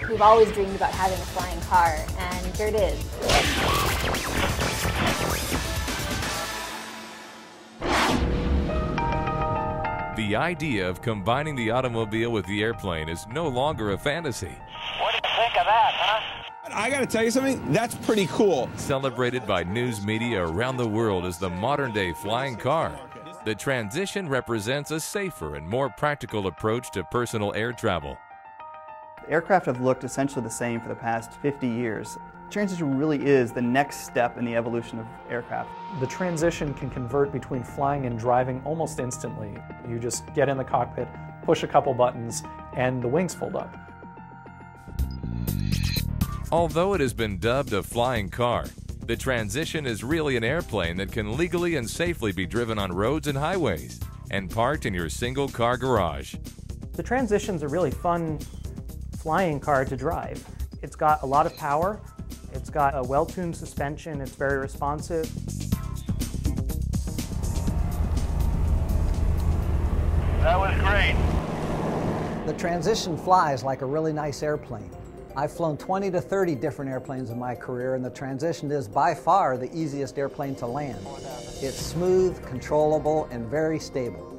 We've always dreamed about having a flying car, and here it is. The idea of combining the automobile with the airplane is no longer a fantasy. What do you think of that, huh? I gotta tell you something, that's pretty cool. Celebrated by news media around the world as the modern-day flying car, the Transition represents a safer and more practical approach to personal air travel. Aircraft have looked essentially the same for the past 50 years. Transition really is the next step in the evolution of aircraft. The Transition can convert between flying and driving almost instantly. You just get in the cockpit, push a couple buttons, and the wings fold up. Although it has been dubbed a flying car, the Transition is really an airplane that can legally and safely be driven on roads and highways and parked in your single-car garage. The Transition's a really fun flying car to drive. It's got a lot of power, it's got a well-tuned suspension, it's very responsive. That was great. The Transition flies like a really nice airplane. I've flown 20 to 30 different airplanes in my career, and the Transition is by far the easiest airplane to land. It's smooth, controllable, and very stable.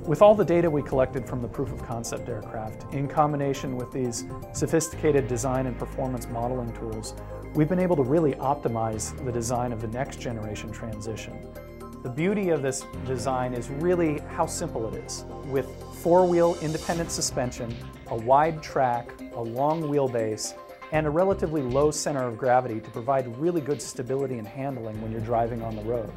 With all the data we collected from the proof of concept aircraft, in combination with these sophisticated design and performance modeling tools, we've been able to really optimize the design of the next generation Transition. The beauty of this design is really how simple it is. With four-wheel independent suspension, a wide track, a long wheelbase, and a relatively low center of gravity to provide really good stability and handling when you're driving on the road.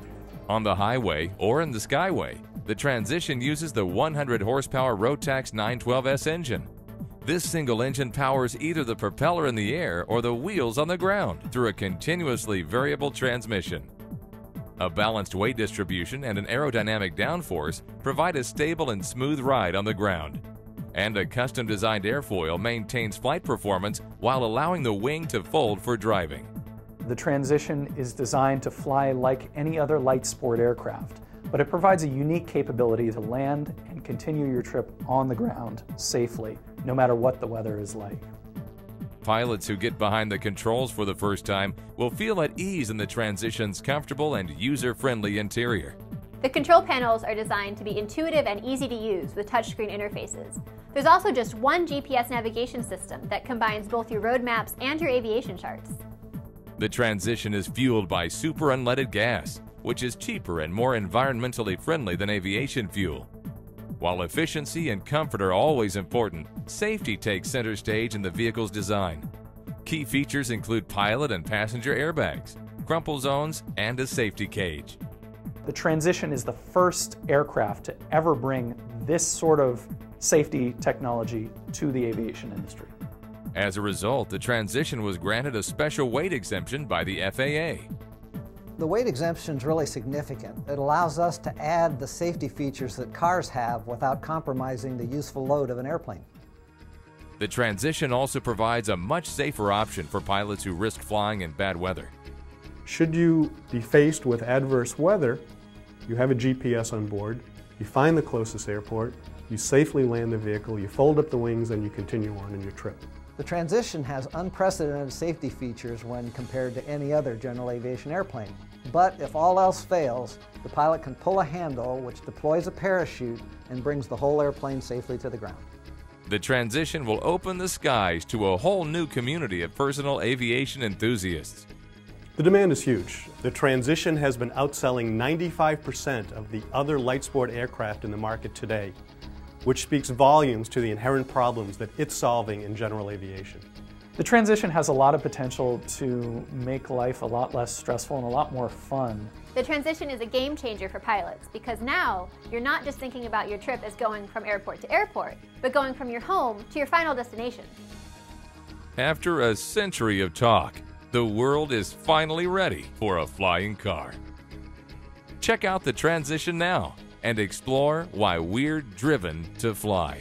On the highway or in the skyway, the Transition uses the 100 horsepower Rotax 912S engine. This single engine powers either the propeller in the air or the wheels on the ground through a continuously variable transmission. A balanced weight distribution and an aerodynamic downforce provide a stable and smooth ride on the ground. And a custom-designed airfoil maintains flight performance while allowing the wing to fold for driving. The Transition is designed to fly like any other light sport aircraft, but it provides a unique capability to land and continue your trip on the ground safely, no matter what the weather is like. Pilots who get behind the controls for the first time will feel at ease in the Transition's comfortable and user-friendly interior. The control panels are designed to be intuitive and easy to use with touchscreen interfaces. There's also just one GPS navigation system that combines both your road maps and your aviation charts. The Transition is fueled by super unleaded gas, which is cheaper and more environmentally friendly than aviation fuel. While efficiency and comfort are always important, safety takes center stage in the vehicle's design. Key features include pilot and passenger airbags, crumple zones, and a safety cage. The Transition is the first aircraft to ever bring this sort of safety technology to the aviation industry. As a result, the Transition was granted a special weight exemption by the FAA. The weight exemption is really significant. It allows us to add the safety features that cars have without compromising the useful load of an airplane. The Transition also provides a much safer option for pilots who risk flying in bad weather. Should you be faced with adverse weather, you have a GPS on board, you find the closest airport, you safely land the vehicle, you fold up the wings, and you continue on in your trip. The Transition has unprecedented safety features when compared to any other general aviation airplane. But if all else fails, the pilot can pull a handle which deploys a parachute and brings the whole airplane safely to the ground. The Transition will open the skies to a whole new community of personal aviation enthusiasts. The demand is huge. The Transition has been outselling 95% of the other light sport aircraft in the market today, which speaks volumes to the inherent problems that it's solving in general aviation. The Transition has a lot of potential to make life a lot less stressful and a lot more fun. The Transition is a game changer for pilots because now you're not just thinking about your trip as going from airport to airport, but going from your home to your final destination. After a century of talk, the world is finally ready for a flying car. Check out the Transition now and explore why we're driven to fly.